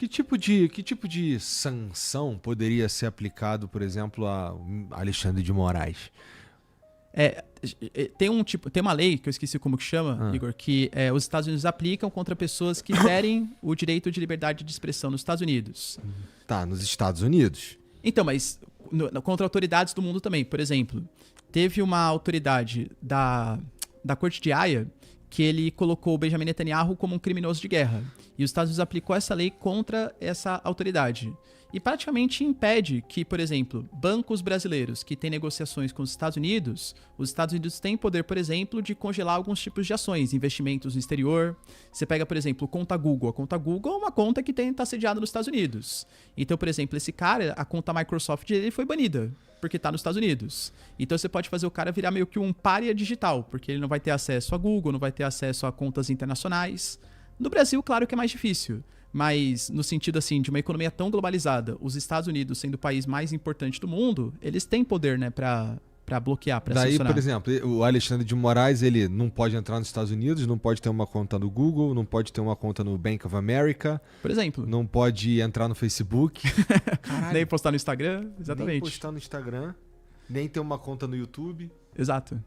Que tipo de sanção poderia ser aplicado, por exemplo, a Alexandre de Moraes? Tem uma lei, que eu esqueci como que chama, Igor, que os Estados Unidos aplicam contra pessoas que querem o direito de liberdade de expressão nos Estados Unidos. Tá, nos Estados Unidos? Então, mas contra autoridades do mundo também. Por exemplo, teve uma autoridade da Corte de Haia que ele colocou o Benjamin Netanyahu como um criminoso de guerra. E os Estados Unidos aplicou essa lei contra essa autoridade. E praticamente impede que, por exemplo, bancos brasileiros que têm negociações com os Estados Unidos têm poder, por exemplo, de congelar alguns tipos de ações, investimentos no exterior. Você pega, por exemplo, conta Google. A conta Google é uma conta que está sediada nos Estados Unidos. Então, por exemplo, esse cara, a conta Microsoft dele foi banida, porque está nos Estados Unidos. Então você pode fazer o cara virar meio que um pária digital, porque ele não vai ter acesso a Google, não vai ter acesso a contas internacionais. No Brasil, claro que é mais difícil. Mas no sentido assim, de uma economia tão globalizada, os Estados Unidos sendo o país mais importante do mundo, eles têm poder, né, pra bloquear, pra sancionar. Daí, por exemplo, o Alexandre de Moraes, ele não pode entrar nos Estados Unidos, não pode ter uma conta no Google, não pode ter uma conta no Bank of America. Por exemplo. Não pode entrar no Facebook. Nem postar no Instagram, exatamente. Nem postar no Instagram, nem ter uma conta no YouTube. Exato.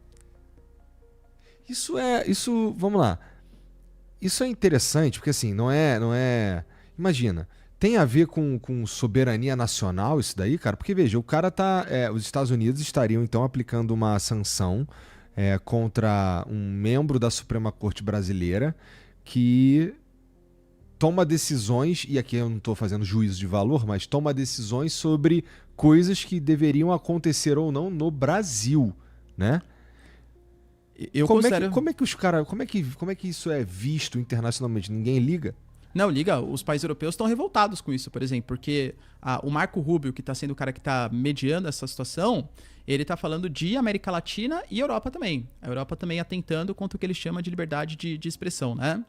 Vamos lá. Isso é interessante, porque assim, não é... Imagina, tem a ver com soberania nacional isso daí, cara? Porque veja, o cara os Estados Unidos estariam então aplicando uma sanção contra um membro da Suprema Corte brasileira que toma decisões, e aqui eu não estou fazendo juízo de valor, mas toma decisões sobre coisas que deveriam acontecer ou não no Brasil, né? Como é que isso é visto internacionalmente? Ninguém liga? Não, liga. Os países europeus estão revoltados com isso, por exemplo, porque o Marco Rubio, que está sendo o cara que está mediando essa situação, ele está falando de América Latina e Europa também. A Europa também atentando contra o que ele chama de liberdade de expressão, né?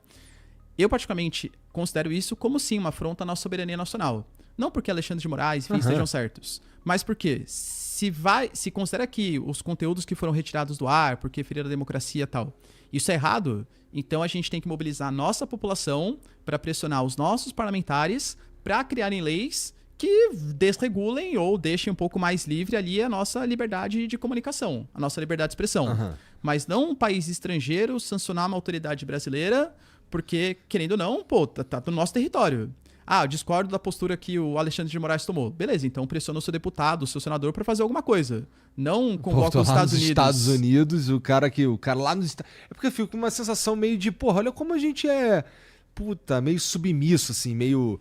Eu, particularmente, considero isso como, sim, uma afronta à nossa soberania nacional. Não porque Alexandre de Moraes, enfim, estejam certos, mas porque se considera que os conteúdos que foram retirados do ar, porque feriram a democracia e tal, isso é errado, então a gente tem que mobilizar a nossa população para pressionar os nossos parlamentares para criarem leis que desregulem ou deixem um pouco mais livre ali a nossa liberdade de comunicação, a nossa liberdade de expressão. Mas não um país estrangeiro sancionar uma autoridade brasileira, porque, querendo ou não, tá no nosso território. Eu discordo da postura que o Alexandre de Moraes tomou. Beleza, então pressiona o seu deputado, o seu senador para fazer alguma coisa. Não convoca os Estados Unidos. Estados Unidos, o cara lá nos Estados... É porque eu fico com uma sensação meio de, olha como a gente é, meio submisso, assim, meio,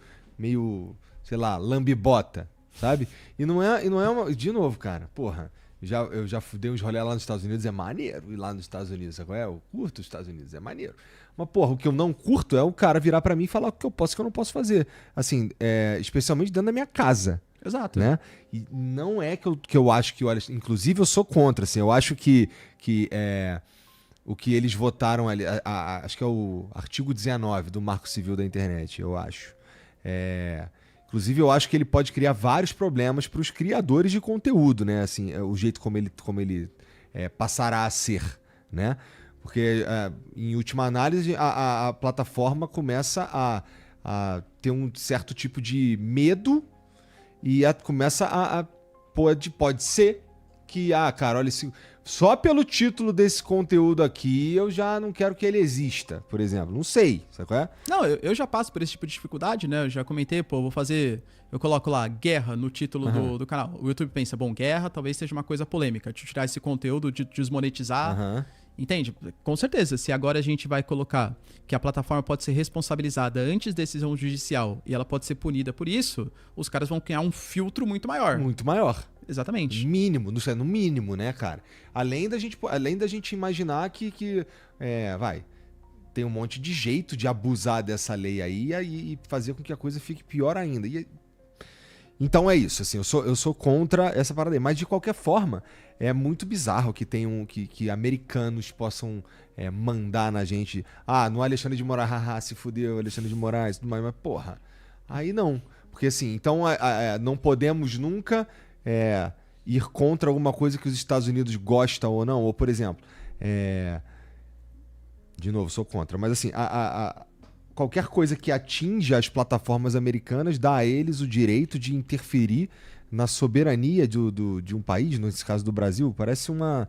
sei lá, lambibota, sabe? E não é uma... De novo, cara, eu já dei uns rolê lá nos Estados Unidos, é maneiro ir lá nos Estados Unidos, sabe qual é? Eu curto os Estados Unidos, é maneiro. Mas, o que eu não curto é o cara virar pra mim e falar o que eu posso e o que eu não posso fazer. Assim, especialmente dentro da minha casa. Exato. Né? E não é que eu acho que... Inclusive, eu sou contra, assim. Eu acho que o que eles votaram ali... acho que é o artigo 19 do Marco Civil da Internet, eu acho. Inclusive, eu acho que ele pode criar vários problemas para os criadores de conteúdo, né? Assim, o jeito como ele passará a ser, né? Porque, em última análise, a plataforma começa a ter um certo tipo de medo e começa pode ser que, cara, olha, só pelo título desse conteúdo aqui, eu já não quero que ele exista, por exemplo. Não sei, sabe qual é? Não, eu já passo por esse tipo de dificuldade, né? Eu já comentei, eu coloco lá, guerra, no título do canal. O YouTube pensa, guerra talvez seja uma coisa polêmica. Deixa eu tirar esse conteúdo, desmonetizar... Entende? Com certeza, se agora a gente vai colocar que a plataforma pode ser responsabilizada antes da decisão judicial e ela pode ser punida por isso, os caras vão criar um filtro muito maior. Muito maior. Exatamente. Mínimo, no mínimo, né, cara? Além da gente imaginar que tem um monte de jeito de abusar dessa lei aí e fazer com que a coisa fique pior ainda. Então é isso, assim, eu sou contra essa parada aí. Mas de qualquer forma, é muito bizarro que que americanos possam mandar na gente. No Alexandre de Moraes, se fudeu, Alexandre de Moraes, tudo mais, mas aí não. Porque assim, então não podemos nunca ir contra alguma coisa que os Estados Unidos gostam ou não. Ou, por exemplo, de novo, sou contra, mas assim, qualquer coisa que atinja as plataformas americanas dá a eles o direito de interferir na soberania de um país, nesse caso do Brasil. Parece uma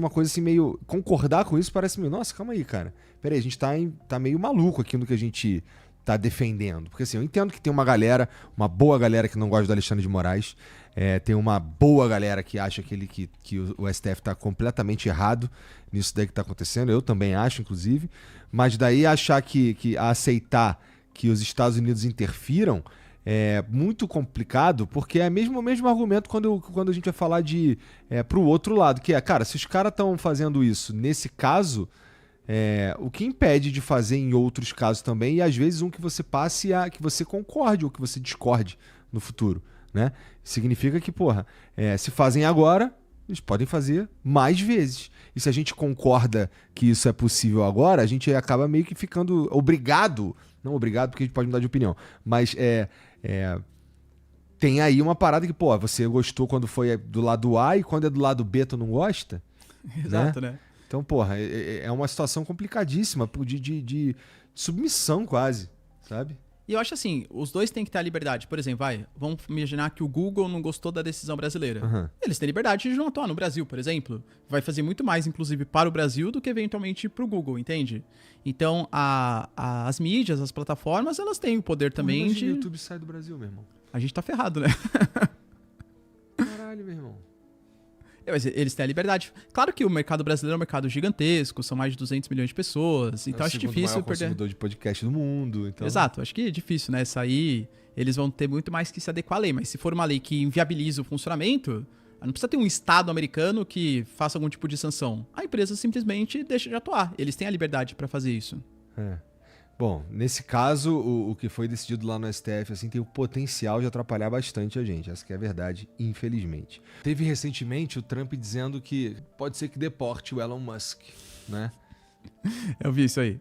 coisa assim meio... Concordar com isso parece meio... Nossa, calma aí, cara. Peraí, a gente tá meio maluco aqui no que a gente tá defendendo. Porque assim, eu entendo que tem uma galera, uma boa galera que não gosta do Alexandre de Moraes. Tem uma boa galera que acha que o STF tá completamente errado nisso daí que tá acontecendo. Eu também acho, inclusive. Mas daí achar que aceitar que os Estados Unidos interfiram é muito complicado, porque é o mesmo argumento quando a gente vai falar pro outro lado, que cara, se os caras estão fazendo isso nesse caso, o que impede de fazer em outros casos também, e às vezes que você passe que você concorde ou que você discorde no futuro, né? Significa que, se fazem agora, eles podem fazer mais vezes. E se a gente concorda que isso é possível agora, a gente acaba meio que ficando obrigado, não obrigado porque a gente pode mudar de opinião, mas tem aí uma parada que, você gostou quando foi do lado A e quando é do lado B tu não gosta? Exato, né? Então, é uma situação complicadíssima de submissão quase, sabe? E eu acho assim, os dois têm que ter a liberdade. Por exemplo, vamos imaginar que o Google não gostou da decisão brasileira. Uhum. Eles têm liberdade de não atuar no Brasil, por exemplo. Vai fazer muito mais, inclusive, para o Brasil do que eventualmente para o Google, entende? Então, as mídias, as plataformas, elas têm o poder também de... o YouTube sai do Brasil, meu irmão. A gente tá ferrado, né? Caralho, meu irmão. Mas eles têm a liberdade. Claro que o mercado brasileiro é um mercado gigantesco, são mais de 200 milhões de pessoas, então acho difícil perder... É o consumidor de podcast do mundo, então... Exato, acho que é difícil, né? Sair, eles vão ter muito mais que se adequar à lei, mas se for uma lei que inviabiliza o funcionamento, não precisa ter um estado americano que faça algum tipo de sanção. A empresa simplesmente deixa de atuar, eles têm a liberdade para fazer isso. Bom, nesse caso, o que foi decidido lá no STF assim, tem o potencial de atrapalhar bastante a gente. Essa que é a verdade, infelizmente. Teve recentemente o Trump dizendo que pode ser que deporte o Elon Musk, né? Eu vi isso aí.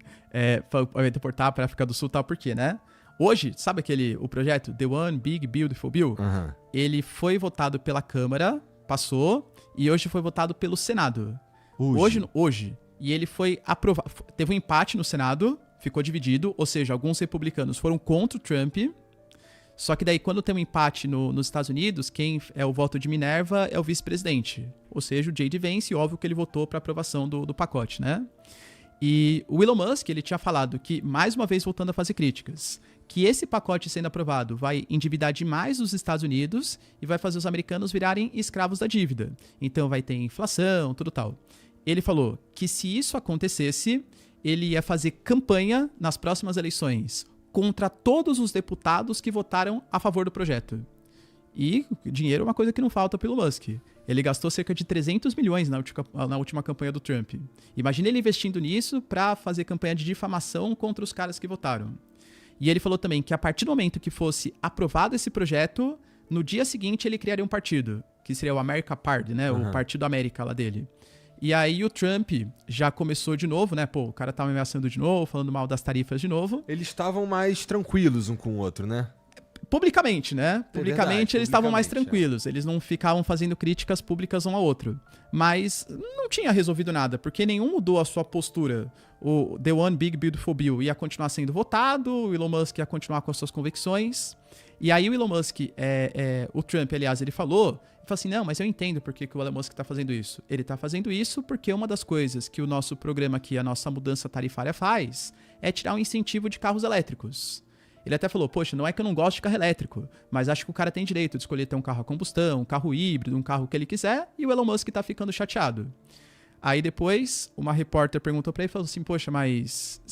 Vai deportar para a África do Sul, tal, por quê, né? Hoje, sabe o projeto The One Big Beautiful Bill? Uhum. Ele foi votado pela Câmara, passou, e hoje foi votado pelo Senado. Hoje. E ele foi aprovado. Teve um empate no Senado, ficou dividido, ou seja, alguns republicanos foram contra o Trump. Só que daí, quando tem um empate nos Estados Unidos, quem é o voto de Minerva é o vice-presidente. Ou seja, o J.D. Vance, e óbvio que ele votou para aprovação do pacote, né? E o Elon Musk, ele tinha falado que, mais uma vez voltando a fazer críticas, que esse pacote sendo aprovado vai endividar demais os Estados Unidos e vai fazer os americanos virarem escravos da dívida. Então vai ter inflação, tudo tal. Ele falou que se isso acontecesse, ele ia fazer campanha nas próximas eleições contra todos os deputados que votaram a favor do projeto. E dinheiro é uma coisa que não falta pelo Musk. Ele gastou cerca de 300 milhões na última campanha do Trump. Imagina ele investindo nisso para fazer campanha de difamação contra os caras que votaram. E ele falou também que a partir do momento que fosse aprovado esse projeto, no dia seguinte ele criaria um partido, que seria o America Party, né? O Partido América lá dele. E aí o Trump já começou de novo, né? O cara tava ameaçando de novo, falando mal das tarifas de novo. Eles estavam mais tranquilos um com o outro, né? Publicamente, né? Publicamente eles estavam mais publicamente, tranquilos. Eles não ficavam fazendo críticas públicas um ao outro. Mas não tinha resolvido nada, porque nenhum mudou a sua postura. O The One Big Beautiful Bill ia continuar sendo votado, o Elon Musk ia continuar com as suas convicções. E aí o Elon Musk, o Trump, aliás, ele falou assim, não, mas eu entendo por que o Elon Musk está fazendo isso. Ele está fazendo isso porque uma das coisas que o nosso programa aqui, a nossa mudança tarifária faz, é tirar um incentivo de carros elétricos. Ele até falou, poxa, não é que eu não gosto de carro elétrico, mas acho que o cara tem direito de escolher ter um carro a combustão, um carro híbrido, um carro que ele quiser, e o Elon Musk tá ficando chateado. Aí depois, uma repórter perguntou pra ele, falou assim, poxa, mas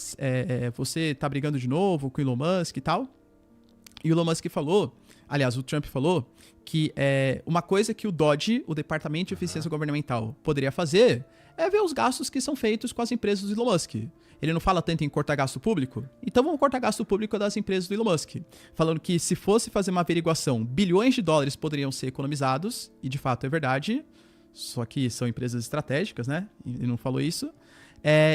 você tá brigando de novo com o Elon Musk e tal? E o Elon Musk falou, aliás, o Trump falou, que uma coisa que o DOGE, o Departamento de Eficiência Governamental, poderia fazer é ver os gastos que são feitos com as empresas do Elon Musk. Ele não fala tanto em cortar gasto público? Então vamos cortar gasto público das empresas do Elon Musk. Falando que se fosse fazer uma averiguação, bilhões de dólares poderiam ser economizados, e de fato é verdade, só que são empresas estratégicas, né? Ele não falou isso.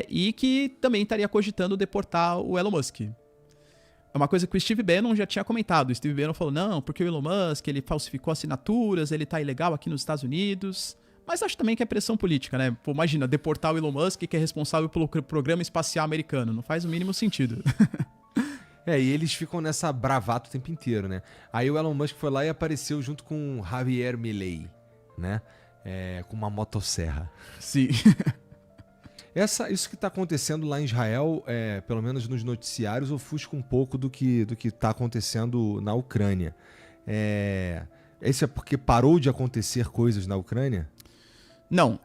E que também estaria cogitando deportar o Elon Musk. É uma coisa que o Steve Bannon já tinha comentado. O Steve Bannon falou, não, porque o Elon Musk, ele falsificou assinaturas, ele tá ilegal aqui nos Estados Unidos. Mas acho também que é pressão política, né? Pô, imagina, deportar o Elon Musk, que é responsável pelo programa espacial americano. Não faz o mínimo sentido. E eles ficam nessa bravata o tempo inteiro, né? Aí o Elon Musk foi lá e apareceu junto com o Javier Milei, né? Com uma motosserra. Sim. Isso que está acontecendo lá em Israel, pelo menos nos noticiários, ofusca um pouco do que está acontecendo na Ucrânia. Isso é porque parou de acontecer coisas na Ucrânia? Não,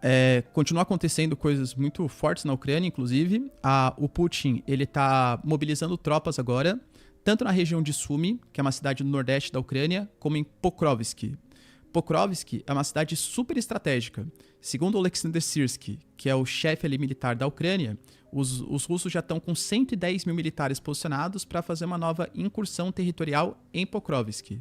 continua acontecendo coisas muito fortes na Ucrânia, inclusive. O Putin, ele tá mobilizando tropas agora, tanto na região de Sumy, que é uma cidade do nordeste da Ucrânia, como em Pokrovsk. Pokrovsk é uma cidade super estratégica. Segundo o Alexander Sirski, que é o chefe ali militar da Ucrânia, os russos já estão com 110 mil militares posicionados para fazer uma nova incursão territorial em Pokrovsk.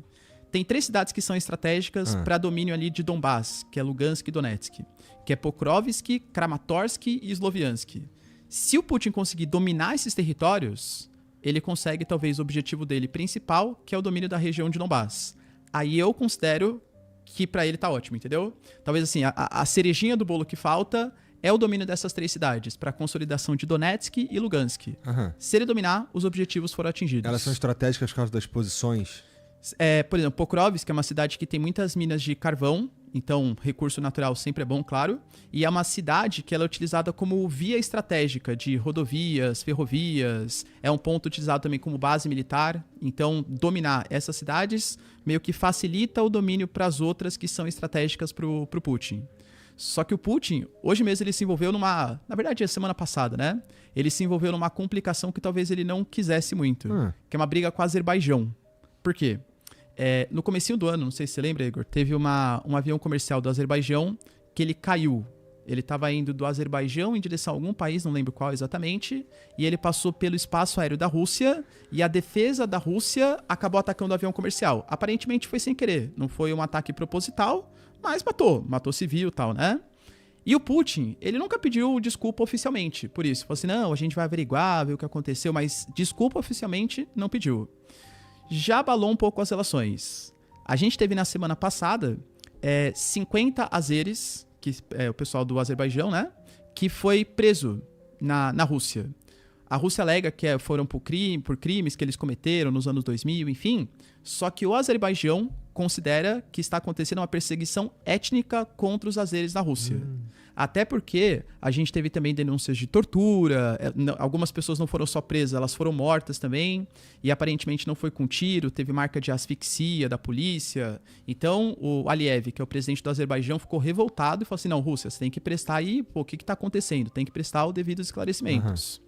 Tem 3 cidades que são estratégicas para domínio ali de Donbass, que é Lugansk e Donetsk, que é Pokrovsk, Kramatorsk e Sloviansk. Se o Putin conseguir dominar esses territórios, ele consegue talvez o objetivo dele principal, que é o domínio da região de Donbass. Aí eu considero que pra ele tá ótimo, entendeu? Talvez assim, a cerejinha do bolo que falta é o domínio dessas 3 cidades, pra consolidação de Donetsk e Lugansk. Se ele dominar, os objetivos foram atingidos. Elas são estratégicas por causa das posições? Por exemplo, Pokrovsk é uma cidade que tem muitas minas de carvão, então recurso natural sempre é bom, claro, e é uma cidade que ela é utilizada como via estratégica de rodovias, ferrovias, é um ponto utilizado também como base militar, então dominar essas cidades meio que facilita o domínio para as outras que são estratégicas pro Putin. Só que o Putin, hoje mesmo ele se envolveu na verdade, a semana passada, né? Ele se envolveu numa complicação que talvez ele não quisesse muito, que é uma briga com o Azerbaijão. Por quê? No comecinho do ano, não sei se você lembra, Igor, teve um avião comercial do Azerbaijão que ele caiu. Ele estava indo do Azerbaijão em direção a algum país, não lembro qual exatamente, e ele passou pelo espaço aéreo da Rússia, e a defesa da Rússia acabou atacando o avião comercial. Aparentemente foi sem querer, não foi um ataque proposital, mas matou civil e tal, né? E o Putin, ele nunca pediu desculpa oficialmente por isso. Falou assim, não, a gente vai averiguar, ver o que aconteceu, mas desculpa oficialmente não pediu. Já abalou um pouco as relações. A gente teve na semana passada 50 azeres, que é o pessoal do Azerbaijão, né? Que foi preso na Rússia. A Rússia alega que foram por crimes que eles cometeram nos anos 2000, enfim. Só que o Azerbaijão considera que está acontecendo uma perseguição étnica contra os azeres na Rússia. Até porque a gente teve também denúncias de tortura, algumas pessoas não foram só presas, elas foram mortas também, e aparentemente não foi com tiro, teve marca de asfixia da polícia. Então o Aliyev, que é o presidente do Azerbaijão, ficou revoltado e falou assim, não, Rússia, você tem que prestar aí, o que está acontecendo? Tem que prestar o devido esclarecimentos.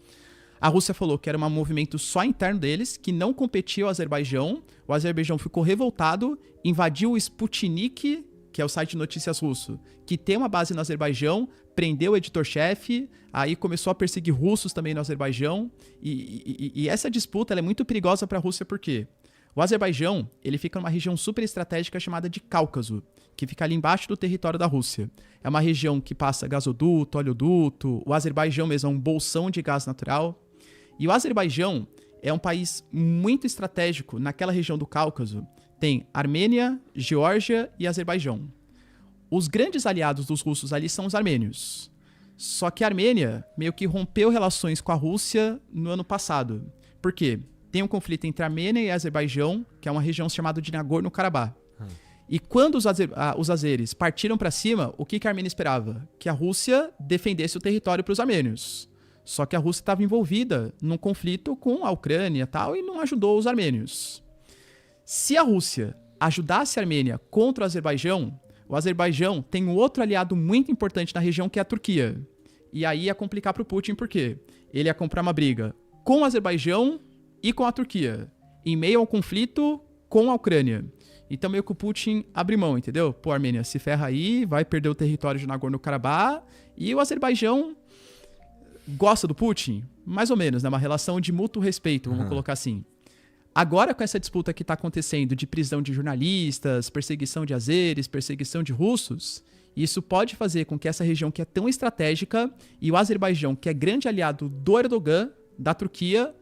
A Rússia falou que era um movimento só interno deles, que não competia ao Azerbaijão. O Azerbaijão ficou revoltado, invadiu o Sputnik, que é o site de notícias russo, que tem uma base no Azerbaijão, prendeu o editor-chefe, aí começou a perseguir russos também no Azerbaijão. E essa disputa ela é muito perigosa para a Rússia, porque o Azerbaijão ele fica numa região super estratégica chamada de Cáucaso, que fica ali embaixo do território da Rússia. É uma região que passa gasoduto, oleoduto, o Azerbaijão mesmo é um bolsão de gás natural. E o Azerbaijão é um país muito estratégico naquela região do Cáucaso. Tem Armênia, Geórgia e Azerbaijão. Os grandes aliados dos russos ali são os armênios. Só que a Armênia meio que rompeu relações com a Rússia no ano passado. Por quê? Tem um conflito entre Armênia e Azerbaijão, que é uma região chamada de Nagorno-Karabakh. E quando os azeres partiram para cima, o que a Armênia esperava? Que a Rússia defendesse o território para os armênios. Só que a Rússia estava envolvida num conflito com a Ucrânia e tal, e não ajudou os armênios. Se a Rússia ajudasse a Armênia contra o Azerbaijão tem um outro aliado muito importante na região, que é a Turquia. E aí ia complicar para o Putin, porque ele ia comprar uma briga com o Azerbaijão e com a Turquia, em meio ao conflito com a Ucrânia. Então meio que o Putin abre mão, entendeu? Pô, a Armênia se ferra aí, vai perder o território de Nagorno-Karabakh, e o Azerbaijão gosta do Putin, mais ou menos, né? Uma relação de mútuo respeito, vamos colocar assim. Agora, com essa disputa que está acontecendo de prisão de jornalistas, perseguição de azeres, perseguição de russos, isso pode fazer com que essa região que é tão estratégica e o Azerbaijão, que é grande aliado do Erdogan, da Turquia,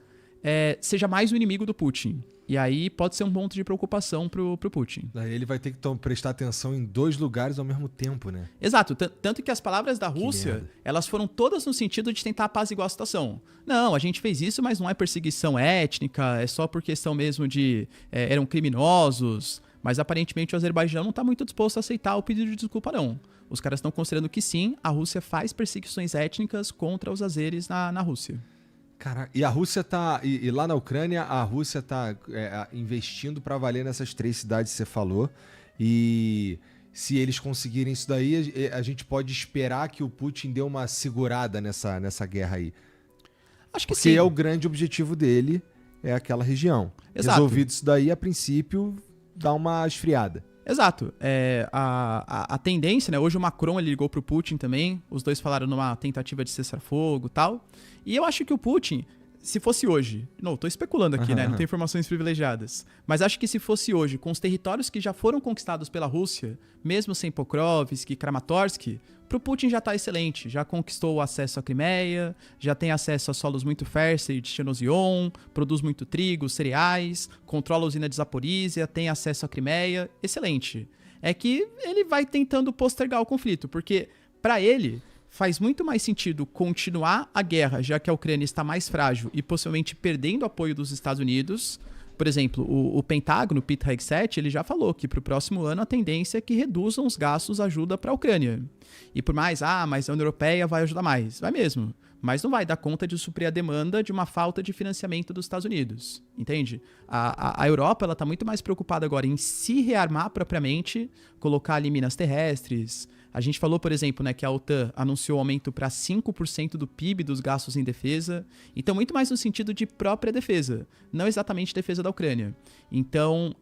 seja mais o inimigo do Putin. E aí pode ser um ponto de preocupação pro Putin. Daí ele vai ter que prestar atenção em 2 lugares ao mesmo tempo, né? Exato, tanto que as palavras da Rússia, elas foram todas no sentido de tentar apaziguar a situação. Não, a gente fez isso, mas não é perseguição étnica, é só por questão mesmo de eram criminosos, mas aparentemente o Azerbaijão não está muito disposto a aceitar o pedido de desculpa, não. Os caras estão considerando que sim, a Rússia faz perseguições étnicas contra os azeres na Rússia. Caraca, e a Rússia tá. E lá na Ucrânia, a Rússia tá investindo para valer nessas 3 cidades que você falou. E se eles conseguirem isso daí, a gente pode esperar que o Putin dê uma segurada nessa guerra aí. Acho que Porque sim. é o grande objetivo dele, é aquela região. Exato. Resolvido isso daí, a princípio, dá uma esfriada. Exato. A tendência, né? Hoje o Macron ele ligou pro Putin também. Os dois falaram numa tentativa de cessar-fogo e tal. E eu acho que o Putin, se fosse hoje... Não, tô especulando aqui, né? Não tem informações privilegiadas. Mas acho que se fosse hoje, com os territórios que já foram conquistados pela Rússia, mesmo sem Pokrovsk, Kramatorsk, pro Putin já tá excelente. Já conquistou o acesso à Crimeia, já tem acesso a solos muito férteis de Chernozyon, produz muito trigo, cereais, controla a usina de Zaporizhia, tem acesso à Crimeia. Excelente. É que ele vai tentando postergar o conflito, porque para ele faz muito mais sentido continuar a guerra, já que a Ucrânia está mais frágil e possivelmente perdendo o apoio dos Estados Unidos. Por exemplo, o Pentágono, o Pete Hegseth, ele já falou que para o próximo ano a tendência é que reduzam os gastos de ajuda para a Ucrânia. E por mais, mas a União Europeia vai ajudar mais. Vai mesmo. Mas não vai dar conta de suprir a demanda de uma falta de financiamento dos Estados Unidos. Entende? A Europa está muito mais preocupada agora em se rearmar propriamente, colocar ali minas terrestres. A gente falou, por exemplo, né, que a OTAN anunciou aumento para 5% do PIB dos gastos em defesa. Então, muito mais no sentido de própria defesa, não exatamente defesa da Ucrânia. Então,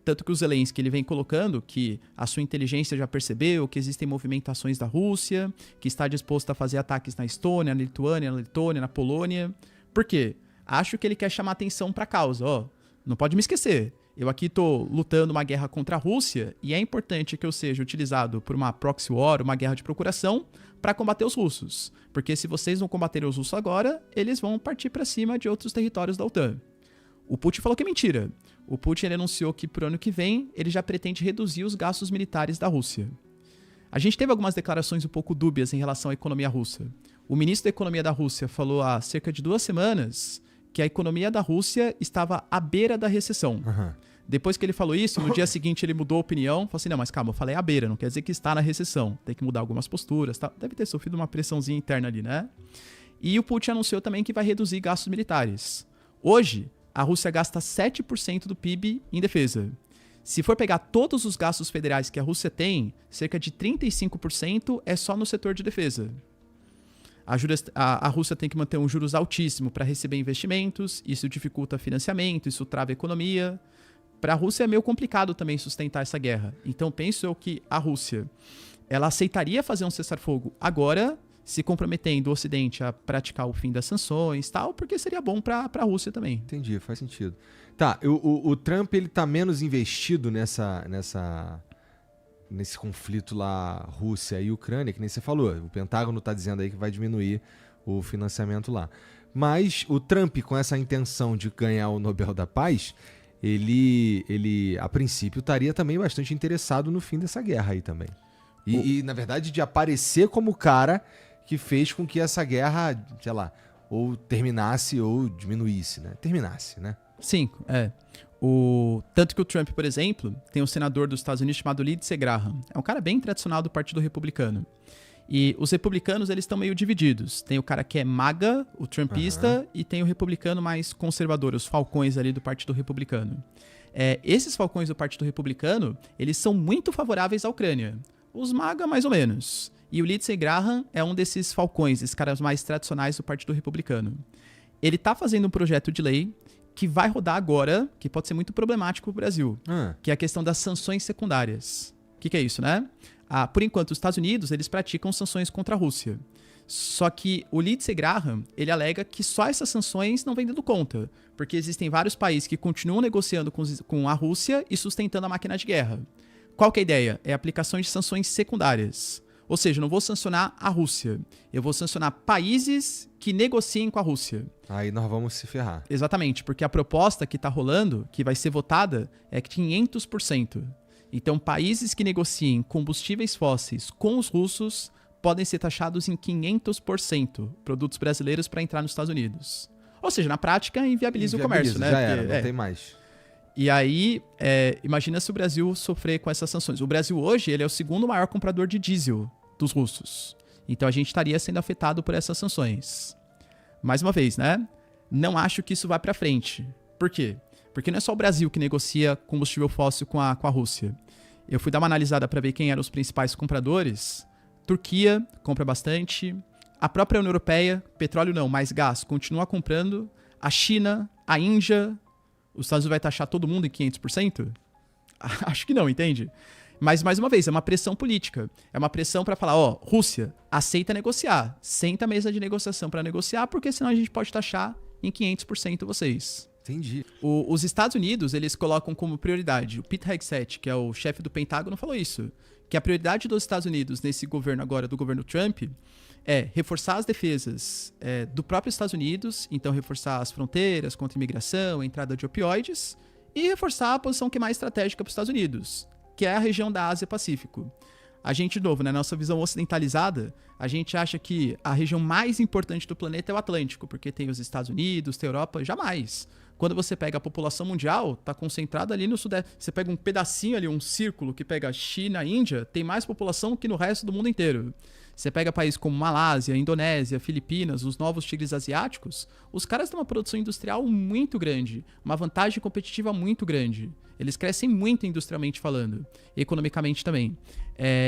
tanto que o Zelensky ele vem colocando que a sua inteligência já percebeu que existem movimentações da Rússia, que está disposto a fazer ataques na Estônia, na Lituânia, na Letônia, na Polônia. Por quê? Acho que ele quer chamar atenção para a causa. Não pode me esquecer. Eu aqui estou lutando uma guerra contra a Rússia e é importante que eu seja utilizado por uma proxy war, uma guerra de procuração, para combater os russos. Porque se vocês não combaterem os russos agora, eles vão partir para cima de outros territórios da OTAN. O Putin falou que é mentira. O Putin ele anunciou que pro ano que vem ele já pretende reduzir os gastos militares da Rússia. A gente teve algumas declarações um pouco dúbias em relação à economia russa. O ministro da Economia da Rússia falou há cerca de 2 semanas que a economia da Rússia estava à beira da recessão. Depois que ele falou isso, no dia seguinte ele mudou a opinião, falou assim, não, mas calma, eu falei à beira, não quer dizer que está na recessão, tem que mudar algumas posturas, tá? Deve ter sofrido uma pressãozinha interna ali, né? E o Putin anunciou também que vai reduzir gastos militares. Hoje, a Rússia gasta 7% do PIB em defesa. Se for pegar todos os gastos federais que a Rússia tem, cerca de 35% é só no setor de defesa. A Rússia tem que manter um juros altíssimo para receber investimentos, isso dificulta financiamento, isso trava a economia. Para a Rússia é meio complicado também sustentar essa guerra. Então penso eu que a Rússia ela aceitaria fazer um cessar-fogo agora, se comprometendo o Ocidente a praticar o fim das sanções e tal, porque seria bom para a Rússia também. Entendi, faz sentido. Tá, o Trump ele tá menos investido nesse conflito lá, Rússia e Ucrânia, que nem você falou. O Pentágono tá dizendo aí que vai diminuir o financiamento lá. Mas o Trump, com essa intenção de ganhar o Nobel da Paz, ele a princípio estaria também bastante interessado no fim dessa guerra aí também. E na verdade, de aparecer como o cara que fez com que essa guerra, sei lá, ou terminasse ou diminuísse, né? Terminasse, né? Sim, tanto que o Trump, por exemplo, tem um senador dos Estados Unidos chamado Lindsey Graham. É um cara bem tradicional do Partido Republicano. E os republicanos, eles estão meio divididos. Tem o cara que é MAGA, o trumpista, e tem o republicano mais conservador, os falcões ali do Partido Republicano. Esses falcões do Partido Republicano, eles são muito favoráveis à Ucrânia. Os MAGA, mais ou menos. E o Lindsey Graham é um desses falcões, esses caras mais tradicionais do Partido Republicano. Ele tá fazendo um projeto de lei que vai rodar agora, que pode ser muito problemático para o Brasil, que é a questão das sanções secundárias. O que é isso, né? Por enquanto, os Estados Unidos, eles praticam sanções contra a Rússia. Só que o Lindsey Graham, ele alega que só essas sanções não vêm dando conta, porque existem vários países que continuam negociando com a Rússia e sustentando a máquina de guerra. Qual que é a ideia? É a aplicação de sanções secundárias. Ou seja, eu não vou sancionar a Rússia. Eu vou sancionar países que negociem com a Rússia. Aí nós vamos se ferrar. Exatamente, porque a proposta que está rolando, que vai ser votada, é 500%. Então, países que negociem combustíveis fósseis com os russos podem ser taxados em 500% produtos brasileiros para entrar nos Estados Unidos. Ou seja, na prática, inviabiliza o comércio, né? Já era, não tem mais. E aí, imagina se o Brasil sofrer com essas sanções. O Brasil hoje, ele é o segundo maior comprador de diesel dos russos. Então a gente estaria sendo afetado por essas sanções. Mais uma vez, né? Não acho que isso vai para frente. Por quê? Porque não é só o Brasil que negocia combustível fóssil com a Rússia. Eu fui dar uma analisada para ver quem eram os principais compradores. Turquia compra bastante. A própria União Europeia, petróleo não, mas gás, continua comprando. A China, a Índia. Os Estados Unidos vai taxar todo mundo em 500%? Acho que não, entende? Mas, mais uma vez, é uma pressão política. É uma pressão para falar, ó, Rússia, aceita negociar. Senta a mesa de negociação para negociar, porque senão a gente pode taxar em 500% vocês. Entendi. Os Estados Unidos, eles colocam como prioridade. O Pete Hegseth, que é o chefe do Pentágono, falou isso. Que a prioridade dos Estados Unidos nesse governo agora, do governo Trump, é reforçar as defesas do próprio Estados Unidos, então reforçar as fronteiras contra a imigração, a entrada de opioides, e reforçar a posição que é mais estratégica para os Estados Unidos, que é a região da Ásia-Pacífico. A gente, de novo, na nossa visão ocidentalizada, a gente acha que a região mais importante do planeta é o Atlântico, porque tem os Estados Unidos, tem a Europa, jamais. Quando você pega a população mundial, está concentrada ali no sudeste. Você pega um pedacinho ali, um círculo que pega a China, a Índia, tem mais população que no resto do mundo inteiro. Você pega países como Malásia, Indonésia, Filipinas, os novos tigres asiáticos, os caras têm uma produção industrial muito grande, uma vantagem competitiva muito grande. Eles crescem muito industrialmente falando, economicamente também.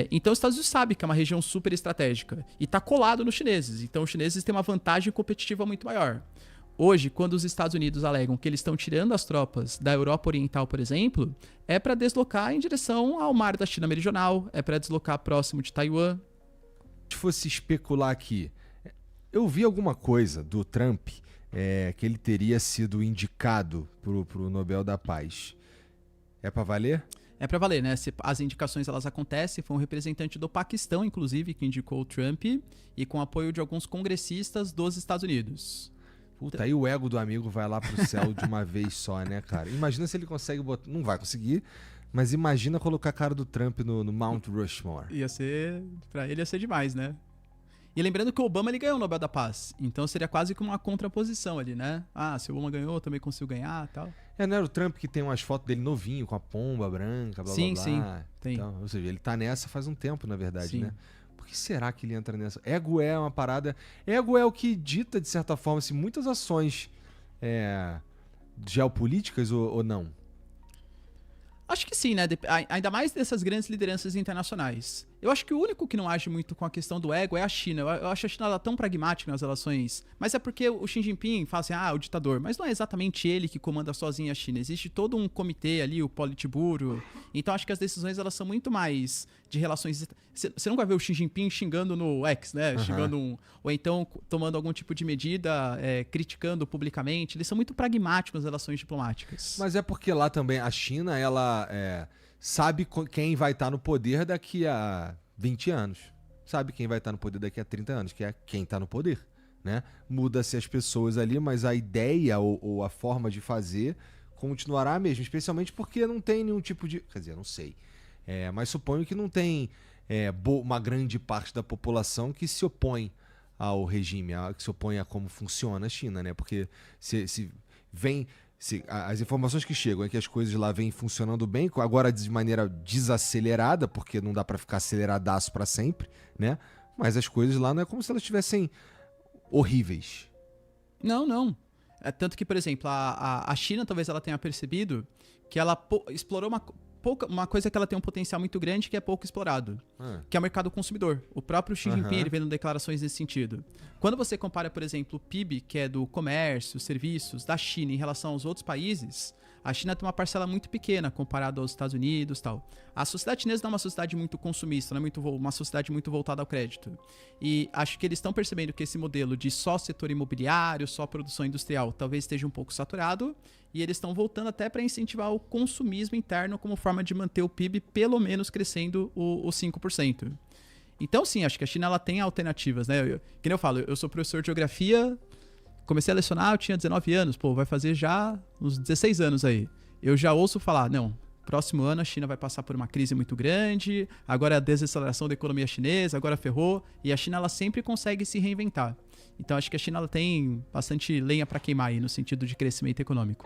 Então os Estados Unidos sabem que é uma região super estratégica e está colado nos chineses. Então os chineses têm uma vantagem competitiva muito maior. Hoje, quando os Estados Unidos alegam que eles estão tirando as tropas da Europa Oriental, por exemplo, é para deslocar em direção ao mar da China Meridional, é para deslocar próximo de Taiwan. Se fosse especular aqui, eu vi alguma coisa do Trump que ele teria sido indicado pro Nobel da Paz. É para valer? É para valer, né? As indicações elas acontecem, foi um representante do Paquistão, inclusive, que indicou o Trump, e com apoio de alguns congressistas dos Estados Unidos. Puta, aí o ego do amigo vai lá pro céu de uma vez só, né, cara? Imagina se ele consegue botar... Não vai conseguir, mas imagina colocar a cara do Trump no Mount Rushmore. Pra ele ia ser demais, né? E lembrando que o Obama ele ganhou o Nobel da Paz, então seria quase como uma contraposição ali, né? Ah, se o Obama ganhou, eu também consigo ganhar e tal. Não era o Trump que tem umas fotos dele novinho, com a pomba branca, blá, sim, blá, blá. Sim, tem. Então, ou seja, ele tá nessa faz um tempo, na verdade, sim. né? Por que será que ele entra nessa? Ego é uma parada... Ego é o que dita, de certa forma, assim, muitas ações geopolíticas ou não? Acho que sim, né? Ainda mais dessas grandes lideranças internacionais. Eu acho que o único que não age muito com a questão do ego é a China. Eu acho a China ela tão pragmática nas relações. Mas é porque o Xi Jinping fala assim, o ditador. Mas não é exatamente ele que comanda sozinho a China. Existe todo um comitê ali, o Politburo. Então acho que as decisões elas são muito mais de relações... Você nunca vê o Xi Jinping xingando no X, né? Uhum. Xingando ou então tomando algum tipo de medida, criticando publicamente. Eles são muito pragmáticos nas relações diplomáticas. Mas é porque lá também a China, ela... sabe quem vai estar no poder daqui a 20 anos. Sabe quem vai estar no poder daqui a 30 anos, que é quem está no poder, né? Muda-se as pessoas ali, mas a ideia ou a forma de fazer continuará a mesma, especialmente porque não tem nenhum tipo de... Quer dizer, não sei. Mas suponho que não tem uma grande parte da população que se opõe ao regime, que se opõe a como funciona a China, né? Porque se vem... As informações que chegam é que as coisas lá vêm funcionando bem, agora de maneira desacelerada, porque não dá pra ficar aceleradaço pra sempre, né? Mas as coisas lá não é como se elas estivessem horríveis. Não. Tanto que, por exemplo, a China talvez ela tenha percebido que ela explorou uma coisa que ela tem um potencial muito grande que é pouco explorado, que é o mercado consumidor. O próprio Xi Jinping ele vem dando declarações nesse sentido. Quando você compara, por exemplo, o PIB, que é do comércio, serviços, da China em relação aos outros países, a China tem uma parcela muito pequena comparado aos Estados Unidos e tal. A sociedade chinesa não é uma sociedade muito consumista, não é uma sociedade muito voltada ao crédito. E acho que eles estão percebendo que esse modelo de só setor imobiliário, só produção industrial, talvez esteja um pouco saturado, e eles estão voltando até para incentivar o consumismo interno como forma de manter o PIB pelo menos crescendo os 5%. Então, sim, acho que a China ela tem alternativas, né? Que nem eu falo, eu sou professor de geografia, comecei a lecionar, eu tinha 19 anos, pô, vai fazer já uns 16 anos aí. Eu já ouço falar, não, próximo ano a China vai passar por uma crise muito grande, agora é a desaceleração da economia chinesa, agora ferrou, e a China ela sempre consegue se reinventar. Então acho que a China ela tem bastante lenha para queimar aí no sentido de crescimento econômico.